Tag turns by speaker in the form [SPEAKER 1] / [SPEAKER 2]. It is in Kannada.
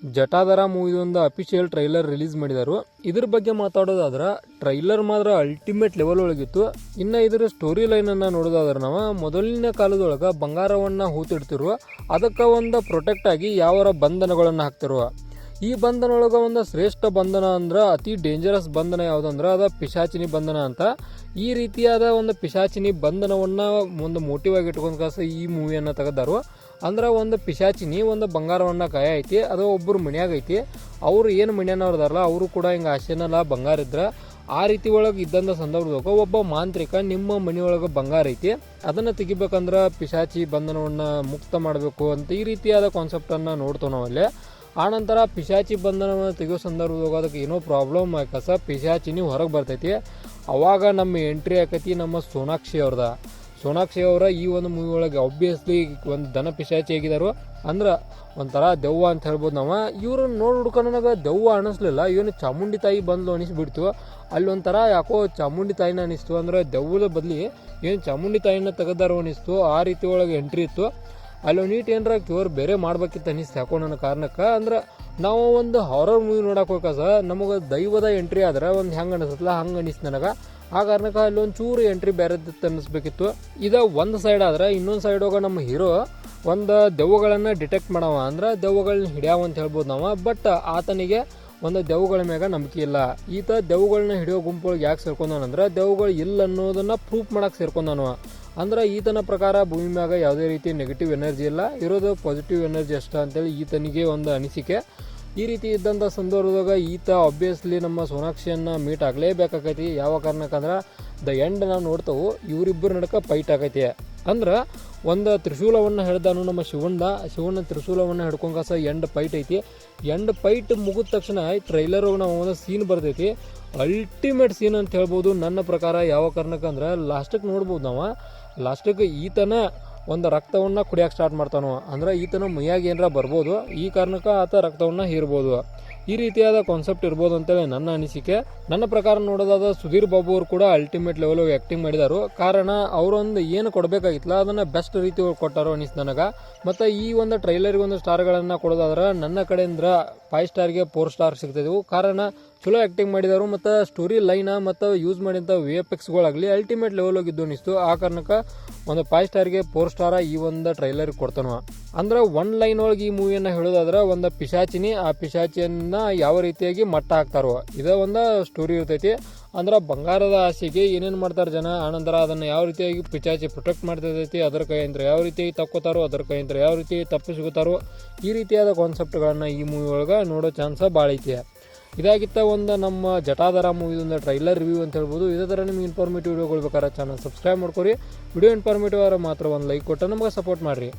[SPEAKER 1] ಜಟಾಧರ ಮೂವಿದೊಂದು ಅಫಿಷಿಯಲ್ ಟ್ರೈಲರ್ ರಿಲೀಸ್ ಮಾಡಿದರು. ಇದ್ರ ಬಗ್ಗೆ ಮಾತಾಡೋದಾದ್ರೆ ಟ್ರೈಲರ್ ಮಾತ್ರ ಅಲ್ಟಿಮೇಟ್ ಲೆವೆಲ್ ಒಳಗಿತ್ತು. ಇನ್ನು ಇದರ ಸ್ಟೋರಿ ಲೈನನ್ನು ನೋಡೋದಾದ್ರೆ ನಾವು ಮೊದಲಿನ ಕಾಲದೊಳಗೆ ಬಂಗಾರವನ್ನು ಹೂತಿಡ್ತಿರುವ ಅದಕ್ಕೆ ಒಂದು ಪ್ರೊಟೆಕ್ಟ್ ಆಗಿ ಯಾವರ ಬಂಧನಗಳನ್ನು ಹಾಕ್ತಿರುವ. ಈ ಬಂಧನ ಒಳಗೆ ಒಂದು ಶ್ರೇಷ್ಠ ಬಂಧನ ಅಂದ್ರೆ ಅತಿ ಡೇಂಜರಸ್ ಬಂಧನ ಯಾವುದಂದ್ರೆ ಅದು ಪಿಶಾಚಿನಿ ಬಂಧನ ಅಂತ. ಈ ರೀತಿಯಾದ ಒಂದು ಪಿಶಾಚಿನಿ ಬಂಧನವನ್ನು ಒಂದು ಮೋಟಿವ್ ಆಗಿ ಇಟ್ಕೊಂಡ್ ಈ ಮೂವಿಯನ್ನು ತೆಗೆದಾರು. ಅಂದ್ರೆ ಒಂದು ಪಿಶಾಚಿನಿ ಒಂದು ಬಂಗಾರವನ್ನು ಕಾಯ ಐತಿ, ಅದು ಒಬ್ಬರು ಮನ್ಯಾಗ ಐತಿ. ಅವ್ರು ಏನು ಮನ್ಯಾನವ್ರದಾರಲ್ಲ ಅವರು ಕೂಡ ಹಿಂಗೆ ಆಶೆನಲ್ಲ ಬಂಗಾರ ಇದ್ರೆ ಆ ರೀತಿ ಒಳಗೆ ಇದ್ದಂಥ ಸಂದರ್ಭದಾಗ ಒಬ್ಬ ಮಾಂತ್ರಿಕ ನಿಮ್ಮ ಮನೆಯೊಳಗೆ ಬಂಗಾರ ಐತಿ ಅದನ್ನು ತೆಗಿಬೇಕಂದ್ರೆ ಪಿಶಾಚಿ ಬಂಧನವನ್ನು ಮುಕ್ತ ಮಾಡಬೇಕು ಅಂತ ಈ ರೀತಿಯಾದ ಕಾನ್ಸೆಪ್ಟನ್ನು ನೋಡ್ತೇವೆ ನಾವಲ್ಲಿ. ಆನಂತರ ಪಿಶಾಚಿ ಬಂಧನವನ್ನು ತೆಗೆಯೋ ಸಂದರ್ಭದಾಗ ಅದಕ್ಕೆ ಏನೋ ಪ್ರಾಬ್ಲಮ್ ಆಕಸ ಪಿಶಾಚಿನಿ ಹೊರಗೆ ಬರ್ತೈತಿ. ಅವಾಗ ನಮ್ಮ ಎಂಟ್ರಿ ಆಕೈತಿ ನಮ್ಮ ಸೋನಾಕ್ಷಿ ಅವ್ರದ. ಸೋನಾಕ್ಷಿ ಅವರ ಈ ಒಂದು ಮೂವಿ ಒಳಗೆ ಆಬ್ವಿಯಸ್ಲಿ ಒಂದು ದನ ಪಿಶಾಚಿ ಆಗಿದಾರು, ಅಂದ್ರೆ ಒಂಥರ ದೆವ್ವ ಅಂತ ಹೇಳ್ಬೋದು ನಾವು. ಇವ್ರು ಹುಡ್ಕೊಂಡು ನನಗೆ ದೆವ್ವ ಅನ್ನಿಸ್ಲಿಲ್ಲ, ಇವನು ಚಾಮುಂಡಿ ತಾಯಿ ಬಂದು ಅನಿಸ್ಬಿಡ್ತು. ಅಲ್ಲಿ ಒಂಥರ ಯಾಕೋ ಚಾಮುಂಡಿ ತಾಯಿನ ಅನಿಸ್ತು, ಅಂದ್ರೆ ದೆವ್ವದ ಬದಲಿ ಏನು ಚಾಮುಂಡಿ ತಾಯಿನ ತೆಗೆದಾರೋ ಅನಿಸ್ತು. ಆ ರೀತಿ ಒಳಗೆ ಎಂಟ್ರಿ ಇತ್ತು. ಅಲ್ಲಿ ನೀಟ್ ಏನಾರ ಕ್ಯೂರ್ ಬೇರೆ ಮಾಡ್ಬೇಕಿತ್ತು ಅನಿಸ್ತು ಯಾಕೋ ನನ್ನ ಕಾರಣಕ್ಕೆ. ಅಂದ್ರೆ ನಾವು ಒಂದು ಹಾರರ್ ಮೂವಿ ನೋಡಕ್ಕೆ ಹೋಗಸ ನಮಗೆ ದೈವದ ಎಂಟ್ರಿ ಆದ್ರೆ ಒಂದು ಹೆಂಗೆ ಅನಿಸುತ್ತಲ್ಲ ಹಂಗೆ ಅನಿಸ್ತು ನನಗೆ. ಆ ಕಾರಣಕ್ಕೆ ಅಲ್ಲಿ ಒಂದು ಚೂರು ಎಂಟ್ರಿ ಬೇರೆದಿತ್ತು ಅನ್ನಿಸ್ಬೇಕಿತ್ತು. ಇದು ಒಂದು ಸೈಡ್ ಆದ್ರೆ ಇನ್ನೊಂದು ಸೈಡ್ ಹೋಗೋ ನಮ್ಮ ಹೀರೋ ಒಂದು ದೆವ್ವಗಳನ್ನು ಡಿಟೆಕ್ಟ್ ಮಾಡವ, ಅಂದ್ರೆ ದೆವ್ವಗಳನ್ನ ಹಿಡಿಯಾವ ಅಂತ ಹೇಳ್ಬೋದು ನಾವು. ಬಟ್ ಆತನಿಗೆ ಒಂದು ದೆವ್ವಗಳ ಮ್ಯಾಗ ನಂಬಿಕೆ ಇಲ್ಲ. ಈತ ದೆವ್ವಗಳನ್ನ ಹಿಡಿಯೋ ಗುಂಪೊಳಗೆ ಯಾಕೆ ಸೇರ್ಕೊಂಡವನಂದ್ರೆ ದೆವ್ವಗಳು ಇಲ್ಲ ಅನ್ನೋದನ್ನು ಪ್ರೂಫ್ ಮಾಡಕ್ಕೆ ಸೇರ್ಕೊಂಡವನು. ಅಂದ್ರೆ ಈತನ ಪ್ರಕಾರ ಭೂಮಿ ಮ್ಯಾಗ ಯಾವುದೇ ರೀತಿ ನೆಗೆಟಿವ್ ಎನರ್ಜಿ ಇಲ್ಲ, ಇರೋದು ಪಾಸಿಟಿವ್ ಎನರ್ಜಿ ಅಷ್ಟ ಅಂತೇಳಿ ಈತನಿಗೆ ಒಂದು ಅನಿಸಿಕೆ. ಈ ರೀತಿ ಇದ್ದಂಥ ಸಂದರ್ಭದಾಗ ಈತ ಆಬ್ವಿಯಸ್ಲಿ ನಮ್ಮ ಸೋನಾಕ್ಷಿಯನ್ನು ಮೀಟ್ ಆಗಲೇಬೇಕಾಗೈತಿ. ಯಾವ ಕಾರಣಕ್ಕಂದ್ರೆ ದ ಎಂಡ್ ನಾವು ನೋಡ್ತೇವೆ ಇವರಿಬ್ಬರು ನಡಕ ಫೈಟ್ ಆಗೈತಿ. ಅಂದ್ರೆ ಒಂದು ತ್ರಿಶೂಲವನ್ನು ಹಿಡ್ದಾನು ನಮ್ಮ ಶಿವಣ್ಣ ತ್ರಿಶೂಲವನ್ನು ಹಿಡ್ಕೊಂಡಸ ಎಂಡ್ ಫೈಟ್ ಐತಿ. ಎಂಡ್ ಫೈಟ್ ಮುಗಿದ ತಕ್ಷಣ ಟ್ರೈಲರ್ ನಾವು ಒಂದು ಸೀನ್ ಬರ್ತೈತಿ, ಅಲ್ಟಿಮೇಟ್ ಸೀನ್ ಅಂತ ಹೇಳ್ಬೋದು ನನ್ನ ಪ್ರಕಾರ. ಯಾವ ಕಾರಣಕ್ಕಂದ್ರೆ ಲಾಸ್ಟಿಗೆ ನೋಡ್ಬೋದು ನಾವು, ಲಾಸ್ಟಿಗೆ ಈತನ ಒಂದು ರಕ್ತವನ್ನು ಕುಡಿಯೋಕೆ ಸ್ಟಾರ್ಟ್ ಮಾಡ್ತಾನೋ, ಅಂದ್ರೆ ಈತನ ಮೈಯಾಗ ಏನಾರ ಬರ್ಬೋದು. ಈ ಕಾರಣಕ್ಕೆ ಆತ ರಕ್ತವನ್ನು ಹೀರ್ಬೋದು. ಈ ರೀತಿಯಾದ ಕಾನ್ಸೆಪ್ಟ್ ಇರ್ಬೋದು ಅಂತೇಳಿ ನನ್ನ ಅನಿಸಿಕೆ. ನನ್ನ ಪ್ರಕಾರ ನೋಡೋದಾದ ಸುಧೀರ್ ಬಾಬು ಅವರು ಕೂಡ ಅಲ್ಟಿಮೇಟ್ ಲೆವೆಲ್ ಆ್ಯಕ್ಟಿಂಗ್ ಮಾಡಿದಾರು. ಕಾರಣ ಅವರೊಂದು ಏನು ಕೊಡಬೇಕಾಗಿತ್ತಲ್ಲ ಅದನ್ನು ಬೆಸ್ಟ್ ರೀತಿ ಕೊಟ್ಟಾರೋ ಅನಿಸ್ತು ನನಗೆ. ಮತ್ತು ಈ ಒಂದು ಟ್ರೈಲರ್ಗೆ ಒಂದು ಸ್ಟಾರ್ಗಳನ್ನು ಕೊಡೋದಾದ್ರೆ ನನ್ನ ಕಡೆಯಿಂದ 5 ಸ್ಟಾರ್ಗೆ 4 ಸ್ಟಾರ್ ಸಿಗ್ತಿದ್ದೆವು. ಕಾರಣ ಚಲೋ ಆ್ಯಕ್ಟಿಂಗ್ ಮಾಡಿದಾರು ಮತ್ತು ಸ್ಟೋರಿ ಲೈನ ಮತ್ತು ಯೂಸ್ ಮಾಡಿದಂಥ VFXಗಳಾಗಲಿ ಅಲ್ಟಿಮೇಟ್ ಲೆವೆಲ್ ಹೋಗಿದ್ದು ಅನಿಸ್ತು. ಆ ಕಾರಣಕ್ಕೆ ಒಂದು 5 ಸ್ಟಾರ್ಗೆ 4 ಸ್ಟಾರ ಈ ಒಂದು ಟ್ರೈಲರ್ಗೆ ಕೊಡ್ತಾನೋ. ಅಂದ್ರೆ ಒನ್ ಲೈನ್ ಒಳಗೆ ಈ ಮೂವಿಯನ್ನು ಹೇಳೋದಾದ್ರೆ ಒಂದು ಪಿಶಾಚಿನಿ, ಆ ಪಿಶಾಚಿಯನ್ನು ಯಾವ ರೀತಿಯಾಗಿ ಮಟ್ಟ ಹಾಕ್ತಾರೋ ಇದೇ ಒಂದು ಸ್ಟೋರಿ ಇರ್ತೈತಿ. ಅಂದ್ರೆ ಬಂಗಾರದ ಆಸೆಗೆ ಏನೇನು ಮಾಡ್ತಾರೆ ಜನ, ಆನಂತರ ಅದನ್ನು ಯಾವ ರೀತಿಯಾಗಿ ಪಿಶಾಚಿ ಪ್ರೊಟೆಕ್ಟ್ ಮಾಡ್ತಿರ್ತೈತಿ, ಅದರ ಕೈಯಿಂದ ಯಾವ ರೀತಿಯಾಗಿ ತಕ್ಕೋತಾರೋ, ಅದರ ಕೈಯಿಂದ ಯಾವ ರೀತಿ ತಪ್ಪಿಸ್ಕೋತಾರೋ, ಈ ರೀತಿಯಾದ ಕಾನ್ಸೆಪ್ಟ್ಗಳನ್ನು ಈ ಮೂವಿ ಒಳಗೆ ನೋಡೋ ಚಾನ್ಸ ಭಾಳ ಐತಿ. ಇದಾಗಿತ್ತ ಒಂದು ನಮ್ಮ ಜಟಾಧರ ಮೂವಿದೊಂದು ಟ್ರೈಲರ್ ರಿವ್ಯೂ ಅಂತ ಹೇಳ್ಬೋದು. ಇದೇ ಥರ ನಿಮ್ಗೆ ಇನ್ಫಾರ್ಮೇಟಿವ್ ವಿಡಿಯೋಗಳು ಬೇಕಾದ್ರೆ ಚಾನಲ್ ಸಬ್ಸ್ಕ್ರೈಬ್ ಮಾಡ್ಕೊರಿ. ವಿಡಿಯೋ ಇನ್ಫಾರ್ಮೇಟಿವ್ ಆದ್ರೆ ಮಾತ್ರ ಒಂದು ಲೈಕ್ ಕೊಟ್ಟು ನಮಗೆ ಸಪೋರ್ಟ್ ಮಾಡಿರಿ.